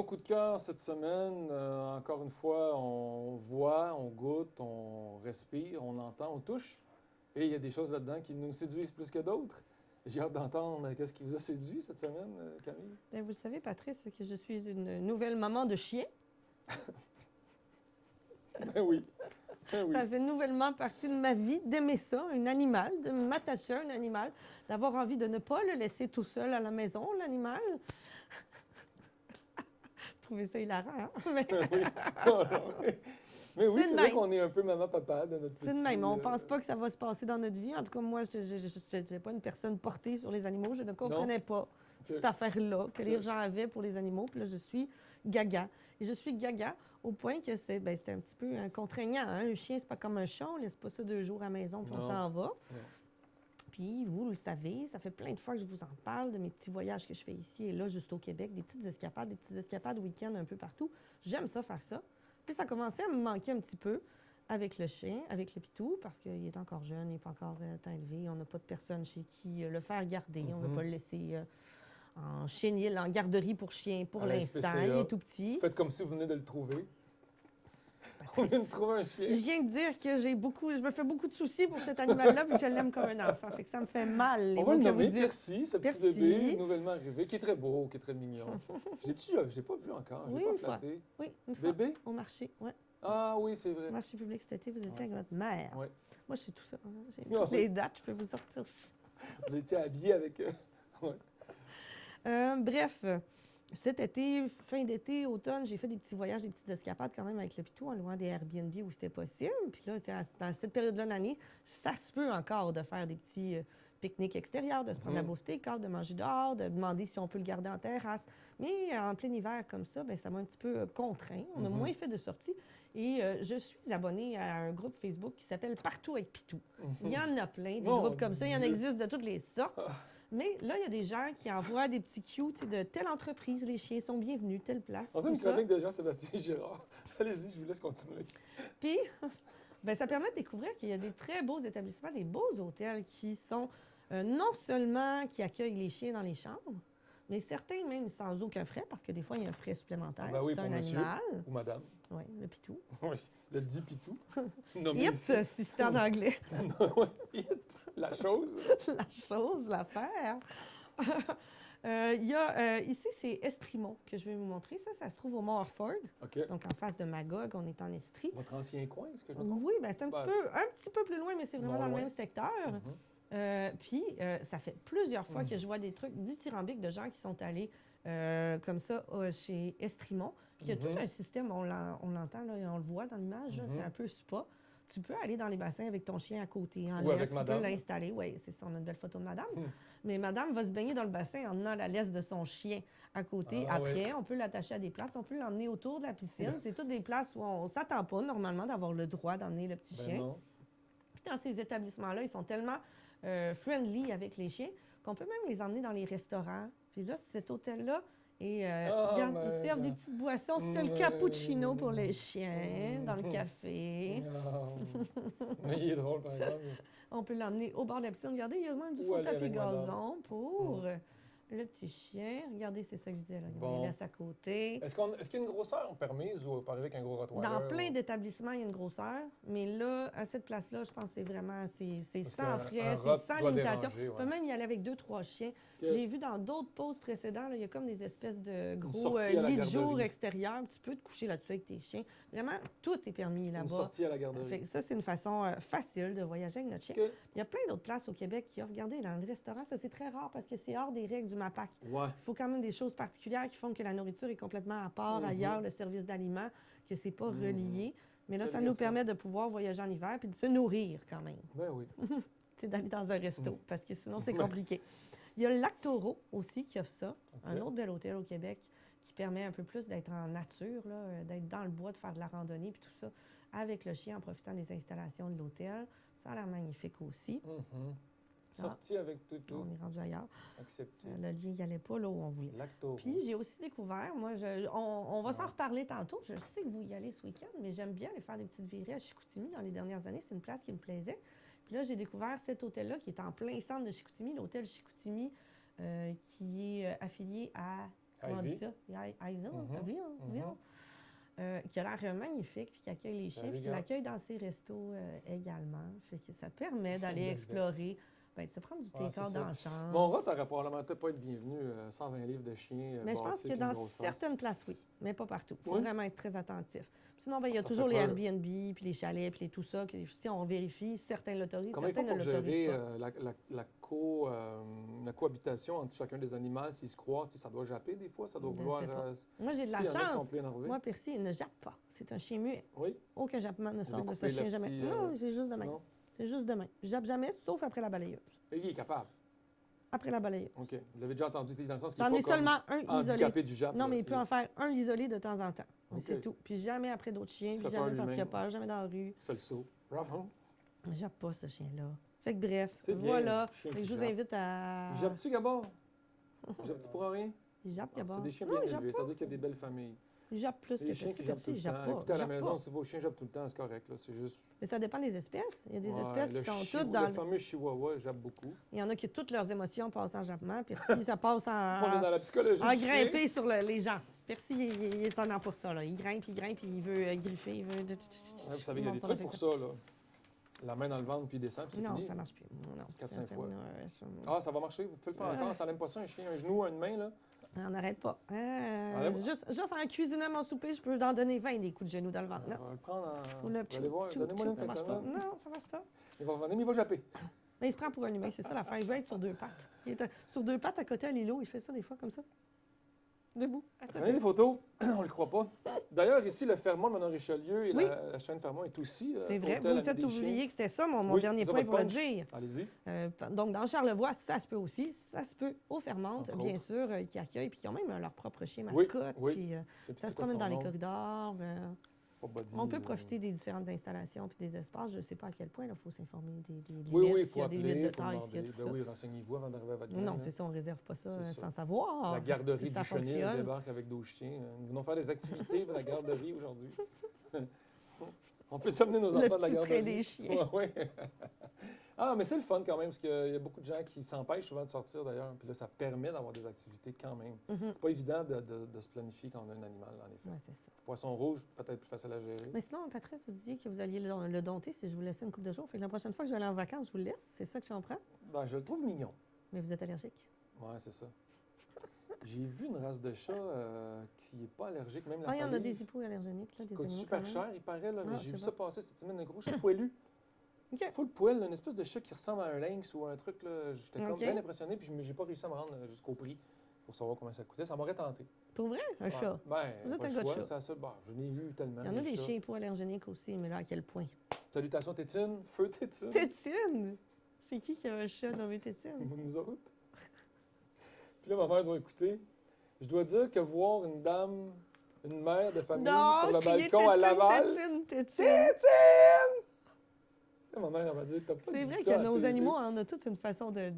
coup de cœur cette semaine, encore une fois, on voit, on goûte, on respire, on entend, on touche. Et il y a des choses là-dedans qui nous séduisent plus que d'autres. J'ai hâte d'entendre qu'est-ce qui vous a séduit cette semaine, Camille. Bien, vous le savez, Patrice, que je suis une nouvelle maman de chien. Ben oui, ben oui. Ça fait nouvellement partie de ma vie d'aimer ça, un animal, de m'attacher à un animal, d'avoir envie de ne pas le laisser tout seul à la maison, l'animal. Vous trouvez ça hilarant, hein? Mais Ben oui. Non, non, mais oui, C'est c'est de vrai même. qu'on est un peu maman-papa de notre petit... c'est de même. On ne pense pas que ça va se passer dans notre vie. En tout cas, moi, je n'étais pas une personne portée sur les animaux. Je ne comprenais pas cette affaire-là que les gens avaient pour les animaux. Puis là, je suis gaga. Et je suis gaga au point que c'était un petit peu contraignant. Hein? Un chien, c'est pas comme un chat. On ne laisse pas ça 2 jours à la maison, puis on Non. s'en va. Non. Puis, vous le savez, ça fait plein de fois que je vous en parle de mes petits voyages que je fais ici et là, juste au Québec, des petites escapades week-end un peu partout. J'aime ça, faire ça. Puis, ça commençait à me manquer un petit peu avec le chien, avec le pitou, parce qu'il est encore jeune, il n'est pas encore temps élevé. On n'a pas de personne chez qui le faire garder. On ne veut pas le laisser en chenil, en garderie pour chien pour À la l'instant. SPCA. Il est tout petit. Faites comme si vous venez de le trouver. On vient de trouver un chien. Je viens de dire que je me fais beaucoup de soucis pour cet animal-là, puis je l'aime comme un enfant. Fait que ça me fait mal. Les On va mots le que vous nommer dites. Percy, ce petit Percy. bébé nouvellement arrivé, qui est très beau, qui est très mignon. Je l'ai pas vu encore, je Oui, l'ai pas une fois. flatté. Oui, une fois. Bébé? Au marché, oui. Ah oui, c'est vrai. Au marché public cet été, vous étiez avec votre mère. Ouais. Moi, je sais tout ça. Hein. J'ai Ah, toutes oui. les dates, je peux vous sortir ça. Vous étiez habillé avec... Bref, cet été, fin d'été, automne, j'ai fait des petits voyages, des petites escapades quand même avec le pitou en louant des Airbnb où c'était possible. Puis là, dans cette période-là de l'année, ça se peut encore de faire des petits pique-niques extérieurs, de se prendre la bouffe take-out, de manger dehors, de demander si on peut le garder en terrasse. Mais en plein hiver comme ça, bien, ça m'a un petit peu contraint. On a moins fait de sorties. Et je suis abonnée à un groupe Facebook qui s'appelle Partout avec Pitou. Il y en a plein, des Mon groupes comme ça. Il y en Dieu. existe de toutes les sortes. Mais là, il y a des gens qui envoient des petits cues tu sais, de telle entreprise, les chiens sont bienvenus, telle place. On dirait une tout ça. chronique de Jean-Sébastien Girard. Allez-y, je vous laisse continuer. Puis, ben, ça permet de découvrir qu'il y a des très beaux établissements, des beaux hôtels qui sont non seulement qui accueillent les chiens dans les chambres, mais certains même sans aucun frais, parce que des fois, il y a un frais supplémentaire. Ben oui, c'est pour un monsieur animal. ou madame. Oui, le pitou. Oui, le dit pitou. Nommé Yep, ici. si c'est en anglais. La chose. La chose, l'affaire. Il y a, ici, c'est Estrimont que je vais vous montrer. Ça se trouve au Mont Orford, OK. donc en face de Magog. On est en Estrie. Votre ancien coin, est-ce que je me trompe? Oui, ben, c'est un petit peu plus loin, mais c'est vraiment Non dans le loin. même secteur. Puis, ça fait plusieurs fois que je vois des trucs dithyrambiques de gens qui sont allés comme ça chez Estrimont. Puis il y a tout un système, on l'entend, là, et on le voit dans l'image, là, c'est un peu spa. Tu peux aller dans les bassins avec ton chien à côté, en Ou avec laisse, tu madame. peux l'installer. Oui, c'est ça, on a une belle photo de madame. Mais madame va se baigner dans le bassin en emmenant la laisse de son chien à côté. Ah, Après, ouais. on peut l'attacher à des places, on peut l'emmener autour de la piscine. C'est toutes des places où on ne s'attend pas normalement d'avoir le droit d'emmener le petit Ben chien. non. Puis dans ces établissements-là, ils sont tellement friendly avec les chiens qu'on peut même les emmener dans les restaurants. Puis là, cet hôtel-là, et regarde, ils servent des petites boissons style cappuccino pour les chiens, dans le café. Mais il est drôle, par exemple. On peut l'emmener au bord de la piscine. Regardez, il y a même du Ou faux aller tapis avec madame. gazon pour le petit chien. Regardez, c'est ça que je disais, là. On Bon. les laisse à côté. Est-ce qu'il y a une grosseur permise ou on peut arriver avec un gros Rottweiler? Dans plein ou- d'établissements, il y a une grosseur, mais là, à cette place-là, je pense que c'est vraiment, c'est Parce sans qu'un frais, rat c'est sans doit limitation. déranger, On peut ouais. même y aller avec 2-3 chiens. Ok. J'ai vu dans d'autres posts précédents, là, il y a comme des espèces de gros sortie à la lits de jour garderie. extérieurs. Tu peux te coucher là-dessus avec tes chiens. Vraiment, tout est permis Une là-bas. sortie à la garderie. Fait que ça, c'est une façon facile de voyager avec notre chien. OK. Il y a plein d'autres places au Québec qui offrent. Regardez, dans le restaurant, ça, c'est très rare parce que c'est hors des règles du MAPAC. Ouais. Il faut quand même des choses particulières qui font que la nourriture est complètement à part ailleurs, le service d'aliments, que c'est pas relié. Mais là, Quelle ça nous version? permet de pouvoir voyager en hiver puis de se nourrir quand même. Ben oui. C'est d'aller dans un resto parce que sinon, c'est compliqué. Il y a le Lac Taureau aussi qui offre ça, un autre bel hôtel au Québec qui permet un peu plus d'être en nature, là, d'être dans le bois, de faire de la randonnée puis tout ça avec le chien en profitant des installations de l'hôtel. Ça a l'air magnifique aussi. Sortie avec tout. On est rendu ailleurs. Accepté. Le lien n'y allait pas là où on voulait. Lacto. Puis j'ai aussi découvert, moi, on va s'en reparler tantôt. Je sais que vous y allez ce week-end, mais j'aime bien aller faire des petites virées à Chicoutimi dans les dernières années. C'est une place qui me plaisait. Puis là, j'ai découvert cet hôtel-là qui est en plein centre de Chicoutimi, l'hôtel Chicoutimi, qui est affilié à comment on dit Ivy. ça? Ivy, Mhm. Ivy, qui a l'air magnifique, puis qui accueille les chiens, puis qui Élégant. l'accueille dans ses restos également. Fait que ça permet d'aller Belle explorer, ben, de se prendre du Ouais, thé c'est dans ça. la chambre. Mon rat t'aurait probablement peut-être pas être bienvenu. 120 livres de chien. Mais je pense bâti que avec une dans grosse face. certaines places, oui, mais pas partout. Il faut Oui. vraiment être très attentif. Sinon, ben, il y a Ça toujours fait les peur. Airbnb, puis les chalets, puis tout ça, que si on vérifie, certains l'autorisent, Comment il certains faut ne pour gérer l'autorisent pas. la cohabitation entre chacun des animaux? S'ils se croisent, ça doit japper des fois? Ça doit Je vouloir... sais pas. Moi, j'ai de la il y en a qui sont chance. plus énervés. Moi, Percy, il ne jappe pas. C'est un chien muet. Oui? Aucun jappement ne sort de ce coupé chien le jamais. petit, Non, c'est juste de main. Non? C'est juste de main. Je jappe jamais, sauf après la balayeuse. Et il est capable. Après la balayeuse. OK. Vous l'avez déjà entendu, dans le sens qu'il J'en n'est ai pas comme seulement un isolé. handicapé du jappe. Non, là. mais il peut en faire un isolé de temps en temps. Mais OK. c'est tout. Puis jamais après d'autres chiens, Il se puis fait peur jamais parce qu'il a lui-même. peur, jamais dans la rue. Il fait le saut. Bravo. Je jappe pas, ce chien-là. Fait que bref, C'est bien, voilà. le chien Fait que qui je vous jappe. invite à... Jappes-tu, Gabor? Jappes-tu pour rien? Il jappe, Ah, Gabor. c'est des chiens Non, bien il jappe élevés. pas. Ça veut dire qu'il y a des belles familles. Il jappe plus que Les chiens qui jappent tout il le jappe temps. pas. Écoutez, à Il la jappe maison, pas. si vos chiens jappent tout le temps, c'est correct. Là. C'est juste... Mais ça dépend des espèces. Il y a des Ouais, espèces qui sont toutes Le dans... fameux chihuahua jappe beaucoup. Il y en a qui toutes leurs émotions passent en jappement. Puis si ça passe On est en... dans la psychologie En du chien. grimper sur les gens. Percy, il est en pour ça. Là. Il grimpe, il veut griffer, il veut... Ouais, vous savez, il y a Tout des le monde trucs pour s'en ça. Là. La main dans le ventre, puis il descend, puis c'est Non, fini. ça marche plus. Non, 4-5 ça- fois. ça- Ah, ça va marcher. Vous pouvez le faire encore. Ça n'aime pas ça, un chien. Un genou, une main, là. On n'arrête pas. Enlève- Juste en cuisinant mon souper, je peux en donner 20 des coups de genou dans le ventre. On Non. va le prendre en... Ou le Vous allez voir. tchou, Donnez-moi tchou, une ça fin de marche pas. semaine. Non, ça marche pas. Il va revenir, mais il va japper. Mais il se prend pour un humain, c'est ça l'affaire. Il veut être sur deux pattes. Il est sur deux pattes à côté à l'îlot. Il fait ça des fois comme ça. Debout, à Prenez côté. des photos. On le croit pas. D'ailleurs, ici, le Fermont de Manon-Richelieu et Oui. la chaîne Fermont est aussi... C'est vrai. hôtel Vous me Ami faites des oublier chiens. que c'était ça, mon Oui, dernier c'est ça, point votre pour le punch. dire. Allez-y. Donc, dans Charlevoix, ça se peut aussi. Ça se peut au Fermont, Entre bien autres. sûr, qui accueillent, puis qui ont même leur propre chien Oui, mascotte. oui. Puis C'est petit ça se quoi de promène son dans les nom? corridors. Pas body, On peut profiter des différentes installations puis des espaces. Je ne sais pas à quel point il faut s'informer des limites, Oui, oui, il s'il y faut a des appeler, limites de il faut taille, s'il y a demander. tout Ben ça. oui, renseignez-vous avant d'arriver à votre Non, gang, c'est ça, on ne réserve pas ça C'est ça. sans savoir. La garderie si ça du Chenil fonctionne. débarque avec 12 chiens. Nous venons faire des activités de la garderie aujourd'hui. On peut s'amener nos Le enfants de la petit train garderie. des chiens. Ouais, ouais. Ah, mais c'est le fun quand même, parce qu'il y a beaucoup de gens qui s'empêchent souvent de sortir d'ailleurs. Puis là, ça permet d'avoir des activités quand même. Mhm. C'est pas évident de se planifier quand on a un animal, en effet. Ouais, c'est ça. Poisson rouge, peut-être plus facile à gérer. Mais sinon, Patrice, vous disiez que vous alliez le dompter si je vous laissais une couple de jours. Fait que la prochaine fois que je vais aller en vacances, je vous le laisse. C'est ça que je comprends. Ben, je le trouve mignon. Mais vous êtes allergique. Ouais, c'est ça. J'ai vu une race de chat qui n'est pas allergique, même la Ah, il y en a salive. des hypoallergéniques, là, Qui des coûte animaux super quand même. cher, il paraît, là, mais Ah, j'ai vu c'est ça bon. passer cette semaine, un gros chat poilu. OK. Full poil, une espèce de chat qui ressemble à un lynx ou un truc, là. J'étais comme OK. bien impressionné, puis j'ai pas réussi à me rendre jusqu'au prix pour savoir combien ça coûtait. Ça m'aurait tenté. Pour vrai, un Ouais. chat. Ben, Vous êtes pas un le gars de choix, chat. c'est la seule. Bon, je n'ai vu tellement. Il y en a des chats. chiens hypoallergéniques aussi, mais là, à quel point? Salutations, Tétine. Feu Tétine. Tétine! C'est qui a un chat nommé Tétine? Nous autres. Puis là, ma mère doit écouter. Je dois dire que voir une dame, une mère de famille sur le crier balcon à Tétine, Laval. Tétine, Tétine. Tétine! Là, ma mère, elle m'a dit, t'as pas C'est dit vrai ça à que la nos télé. animaux, on a tous une façon de...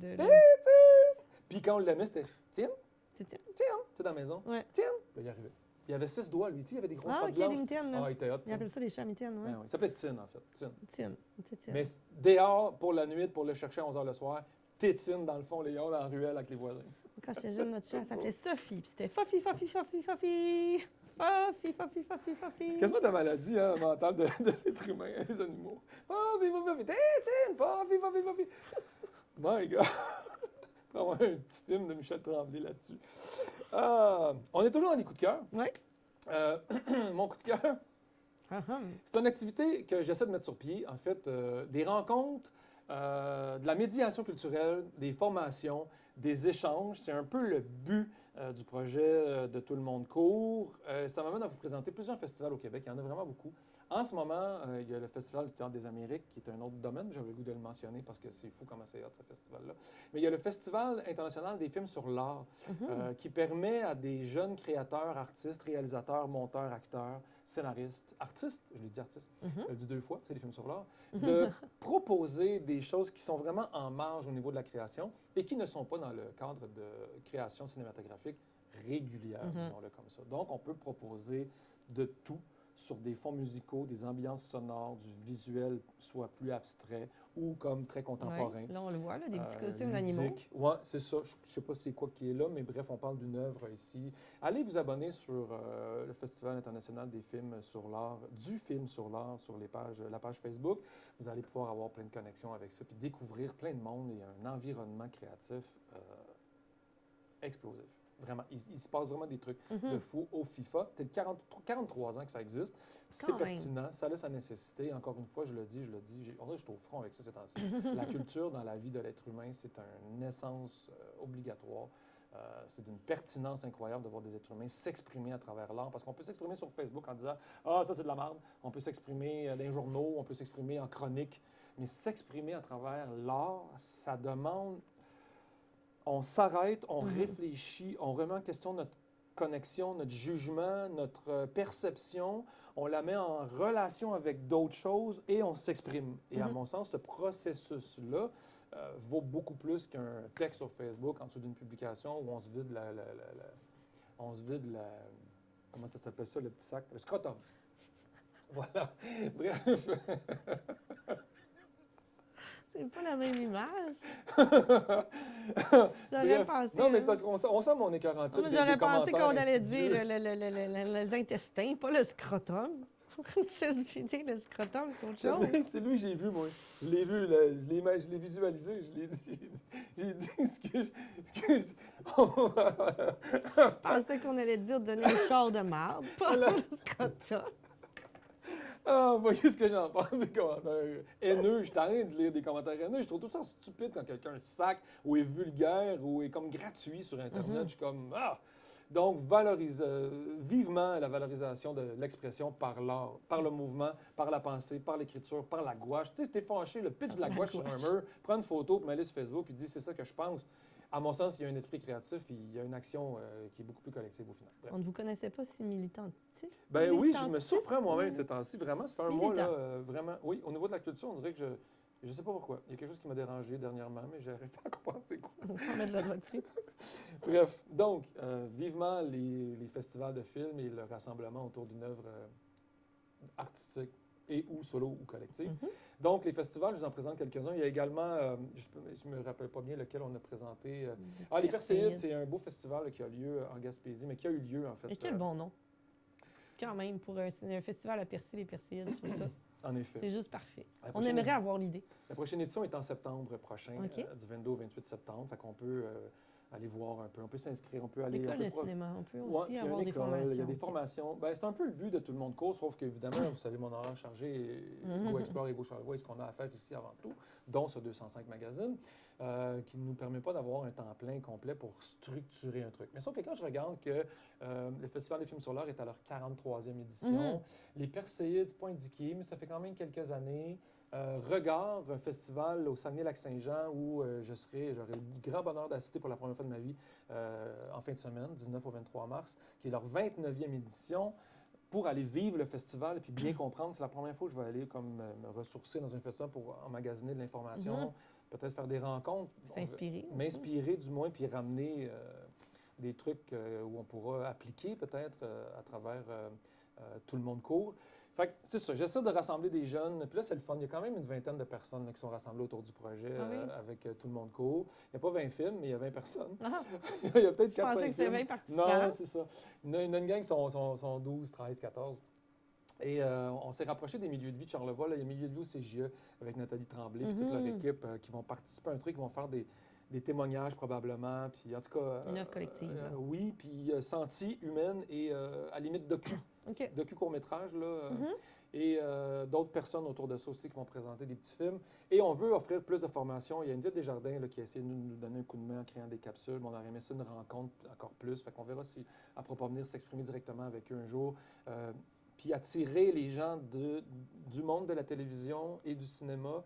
Puis quand on l'aimait, c'était Tine, Tétine. Tine, tu sais, dans la maison. Ouais. Tine. Là, il arrivait. Il avait 6 doigts, lui. Tu sais, il avait des grosses Ah, pattes OK, des blanches. mitaines, là. Ah, il était hot, Ils Tine. appellent ça des chats mitaines, ouais. Ben oui. Il s'appelait Tine, en fait. Tine. Tétine. Tétine. Mais dehors, pour la nuit, pour le chercher à 11h le soir, Tétine, dans le fond, les dans la ruelle avec les voisins. Quand j'étais jeune, notre chat elle s'appelait Sophie. Puis c'était Fofi, Fofi, Fofi, Fofi. Fofi, Fofi, Fofi, Fofi. C'est quasiment de la maladie hein, mentale de l'être humain, les animaux. Fofi, Fofi, Tétine, Fofi, Fofi, Fofi. My God! Il va y avoir un petit film de Michel Tremblay là-dessus. On est toujours dans les coups de cœur. Oui. Mon coup de cœur, Ah, ah. c'est une activité que j'essaie de mettre sur pied, en fait, des rencontres, de la médiation culturelle, des formations, des échanges. C'est un peu le but du projet de Tout le monde court. Ça m'amène à vous présenter plusieurs festivals au Québec. Il y en a vraiment beaucoup. En ce moment, il y a le Festival du Théâtre des Amériques, qui est un autre domaine. J'avais le goût de le mentionner parce que c'est fou comment c'est hot, ce festival-là. Mais il y a le Festival international des films sur l'art, qui permet à des jeunes créateurs, artistes, réalisateurs, monteurs, acteurs, scénaristes, artistes, je l'ai dit artistes, je le dis 2 fois, c'est des films sur l'art, de proposer des choses qui sont vraiment en marge au niveau de la création et qui ne sont pas dans le cadre de création cinématographique régulière, disons-le comme ça. Donc, on peut proposer de tout sur des fonds musicaux, des ambiances sonores, du visuel soit plus abstrait ou comme très contemporain. Ouais. Là, on le voit, là, des petits costumes d'animaux. Ludique. Oui, c'est ça. Je ne sais pas c'est quoi qui est là, mais bref, on parle d'une œuvre ici. Allez vous abonner sur le Festival international des films sur l'art, du film sur l'art, sur la page Facebook. Vous allez pouvoir avoir plein de connexions avec ça, puis découvrir plein de monde et un environnement créatif explosif. Vraiment, il se passe vraiment des trucs de fou au FIFA. C'est 43 ans que ça existe. C'est pertinent, ça a sa nécessité. Encore une fois, je le dis, on dirait que je suis au front avec ça ces temps-ci. La culture dans la vie de l'être humain, c'est une essence obligatoire. C'est d'une pertinence incroyable de voir des êtres humains s'exprimer à travers l'art. Parce qu'on peut s'exprimer sur Facebook en disant « Ah, ça, c'est de la merde ». On peut s'exprimer dans les journaux, on peut s'exprimer en chronique. Mais s'exprimer à travers l'art, ça demande... On s'arrête, on réfléchit, on remet en question notre connexion, notre jugement, notre perception. On la met en relation avec d'autres choses et on s'exprime. Et à mon sens, ce processus-là vaut beaucoup plus qu'un texte sur Facebook en dessous d'une publication où on se vide comment ça s'appelle ça, le petit sac? Le scrotum. Voilà. Bref. C'est pas la même image. J'aurais pensé. Non, mais c'est parce qu'on sent mon écœurantite. J'aurais pensé qu'on allait dire les intestins, pas le scrotum. J'ai dit le scrotum, c'est autre chose. C'est lui que j'ai vu, moi. Je l'ai vu, je l'ai visualisé, je l'ai dit. J'ai dit ce que je... Je pensais qu'on allait dire donner le char de marde, pas le scrotum. Ah, voyez ce que j'en pense des commentaires haineux. Je t'arrête de lire des commentaires haineux. Je trouve tout ça stupide quand quelqu'un sac ou est vulgaire ou est comme gratuit sur Internet. Je suis comme, ah! Donc, vivement la valorisation de l'expression par l'art, par le mouvement, par la pensée, par l'écriture, par la gouache. Tu sais, si t'es fâché, le pitch de la gouache sur un mur, prends une photo, puis mets-la sur Facebook, puis dis, c'est ça que je pense. À mon sens, il y a un esprit créatif, puis il y a une action qui est beaucoup plus collective au final. Bref. On ne vous connaissait pas si militantiste. Ben oui, je me surprends moi-même ces temps-ci. Vraiment, ça fait un mois, là, vraiment. Oui, au niveau de la culture, on dirait que je ne sais pas pourquoi. Il y a quelque chose qui m'a dérangé dernièrement, mais je n'arrive pas à comprendre c'est quoi. On va mettre la doigt dessus. Bref, donc, vivement les festivals de films et le rassemblement autour d'une œuvre artistique et ou solo ou collective. Donc, les festivals, je vous en présente quelques-uns. Il y a également, je ne me rappelle pas bien lequel on a présenté. Les Perséides, c'est un beau festival là, qui a lieu en Gaspésie, mais qui a eu lieu, en fait. Et quel bon nom. Quand même, pour un festival à Percé, les Perséides, je trouve ça. En effet. C'est juste parfait. On aimerait avoir l'idée. La prochaine édition est en septembre prochain, Okay. Du 22 au 28 septembre. Fait qu'on peut aller voir un peu. On peut s'inscrire, on peut aller... L'école de cinéma, on peut aussi avoir des formations. Il y a des formations. Ben, c'est un peu le but de Tout le monde court, sauf qu'évidemment, vous savez, mon horaire chargé, Go Explore et Go Charlevoix, est ce qu'on a à faire ici avant tout, dont ce 205 magazine, qui ne nous permet pas d'avoir un temps plein complet pour structurer un truc. Mais sauf que quand je regarde que le Festival des films sur l'art est à leur 43e édition, les Perséides, c'est pas indiqué, mais ça fait quand même quelques années. Regard, un festival au Saguenay-Lac-Saint-Jean où j'aurai le grand bonheur d'assister pour la première fois de ma vie en fin de semaine, 19 au 23 mars, qui est leur 29e édition, pour aller vivre le festival et puis bien comprendre. C'est la première fois que je vais aller comme me ressourcer dans un festival pour emmagasiner de l'information, peut-être faire des rencontres. S'inspirer. M'inspirer du moins, puis ramener des trucs où on pourra appliquer peut-être à travers Tout le monde court. Fait que c'est ça, j'essaie de rassembler des jeunes. Puis là, c'est le fun. Il y a quand même une vingtaine de personnes là, qui sont rassemblées autour du projet avec Tout le monde court. Il n'y a pas 20 films, mais il y a 20 personnes. Il y a peut-être 4-5 films. Je pensais que c'était 20 participants. Non, c'est ça. Il y a une gang qui sont 12, 13, 14. Et on s'est rapproché des milieux de vie de Charlevoix. Là. Il y a milieu de vie au CGE avec Nathalie Tremblay et toute leur équipe qui vont participer à un truc, qui vont faire des témoignages probablement. Puis en tout cas... Une œuvre collective. Oui, puis sentie, humaine et à la limite docu. Okay. Docu court-métrage, là. Et d'autres personnes autour de ça aussi qui vont présenter des petits films. Et on veut offrir plus de formations. Il y a India Desjardins là, qui a essayé de nous donner un coup de main en créant des capsules. Mais on aurait aimé ça une rencontre encore plus. Fait qu'on verra si elle pourra pas venir s'exprimer directement avec eux un jour. Puis attirer les gens du monde de la télévision et du cinéma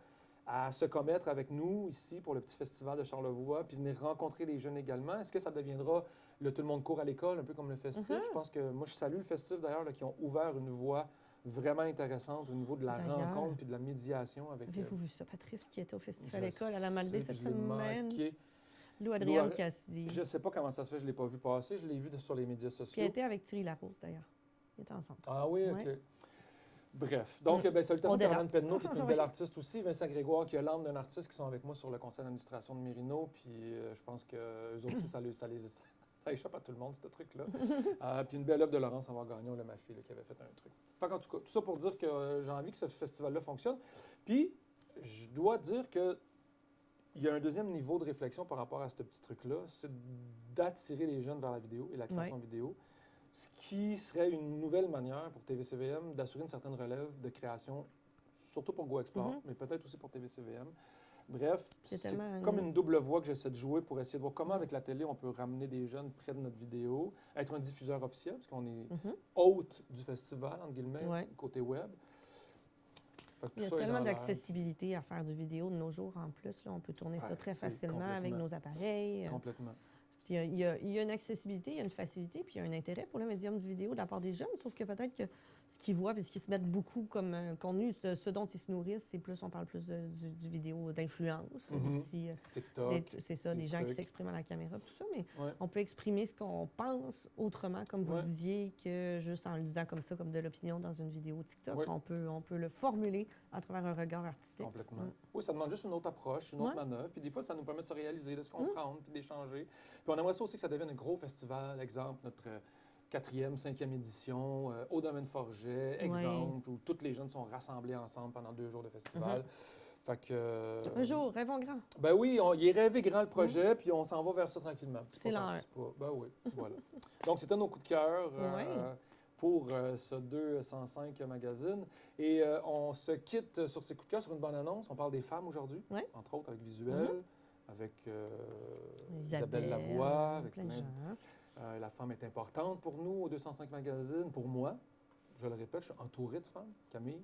à se commettre avec nous ici pour le petit festival de Charlevoix, puis venir rencontrer les jeunes également. Est-ce que ça deviendra le Tout le monde court à l'école, un peu comme le festif? Je pense que moi, je salue le festif d'ailleurs, là, qui ont ouvert une voie vraiment intéressante au niveau de la rencontre puis de la médiation avec... Avez-vous vu ça, Patrice, qui était au festival à l'école à la Malbaie cette semaine? Manqué. Lou-Adrienne Cassidy. Je ne sais pas comment ça se fait, je ne l'ai pas vu passer, je l'ai vu sur les médias sociaux. Qui a été avec Thierry Larose, d'ailleurs. Ils étaient ensemble. Ah oui, OK. Ouais. Bref. Donc, salutations On à dérape. Caroline Penneau, qui est une Oui. belle artiste aussi. Vincent Grégoire, qui a l'âme d'un artiste, qui sont avec moi sur le conseil d'administration de Mérino. Puis je pense qu'eux autres aussi, ça échappe à tout le monde, ce truc-là. Puis une belle œuvre de Laurence Savard-Gagnon, ma fille, là, qui avait fait un truc. Fait qu'en tout cas, tout ça pour dire que j'ai envie que ce festival-là fonctionne. Puis, je dois dire que il y a un deuxième niveau de réflexion par rapport à ce petit truc-là, c'est d'attirer les jeunes vers la vidéo et la création vidéo, ce qui serait une nouvelle manière pour TVCVM d'assurer une certaine relève de création, surtout pour Go Explore, mais peut-être aussi pour TVCVM. Bref, c'est comme une double voie que j'essaie de jouer pour essayer de voir comment, avec la télé, on peut ramener des jeunes près de notre vidéo, être un diffuseur officiel, parce qu'on est hôte du festival, entre guillemets, côté web. Il y a tellement d'accessibilité à faire de vidéos de nos jours en plus. Là, on peut tourner ça très facilement avec nos appareils. Complètement. Il y a une accessibilité, il y a une facilité, puis il y a un intérêt pour le médium du vidéo de la part des jeunes, sauf que peut-être que ce qu'ils voient et ce qu'ils se mettent beaucoup comme contenu, ce dont ils se nourrissent, c'est plus, on parle plus du vidéo d'influence, TikTok, c'est ça, des gens qui s'expriment à la caméra, tout ça, mais Ouais. on peut exprimer ce qu'on pense autrement, comme vous disiez, que juste en le disant comme ça, comme de l'opinion dans une vidéo TikTok, Ouais. on peut le formuler à travers un regard artistique. Complètement. Oui, ça demande juste une autre approche, une autre manœuvre. Puis des fois, ça nous permet de se réaliser, de se comprendre, puis d'échanger. Puis on aimerait ça aussi que ça devienne un gros festival. Exemple, notre 4e, 5e édition, au domaine Forget, exemple, où tous les jeunes sont rassemblés ensemble pendant 2 jours de festival. Fait que... Un jour, rêvons grand. Ben oui, il est rêvé grand le projet, puis on s'en va vers ça tranquillement. C'est l'heure. Ben oui, voilà. Donc, c'était nos coups de cœur pour ce 205 magazine. Et on se quitte sur ces coups de cœur sur une bonne annonce. On parle des femmes aujourd'hui, entre autres avec Visuel, avec Isabelle Lavoie, avec plein de gens. La femme est importante pour nous au 205 magazine. Pour moi, je le répète, je suis entouré de femmes. Camille,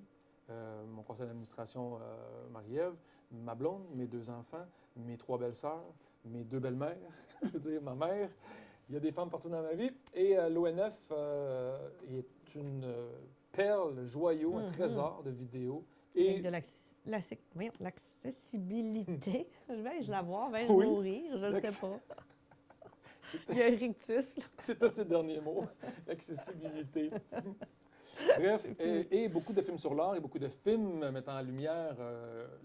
mon conseil d'administration, Marie-Ève, ma blonde, mes 2 enfants, mes 3 belles-sœurs, mes 2 belles-mères, je veux dire ma mère. Il y a des femmes partout dans ma vie. Et l'ONF est une perle, joyau, un trésor de vidéos. Et de l'accessibilité. Je la voir, vais-je mourir? Je ne sais pas. Il y a un rictus. C'était ses derniers mots, l'accessibilité. Bref, et beaucoup de films sur l'art et beaucoup de films mettant en lumière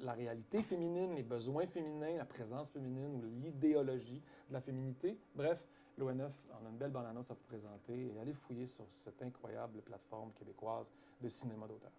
la réalité féminine, les besoins féminins, la présence féminine ou l'idéologie de la féminité. Bref, l'ONF en a une belle bande-annonce à vous présenter et allez fouiller sur cette incroyable plateforme québécoise de cinéma d'auteur.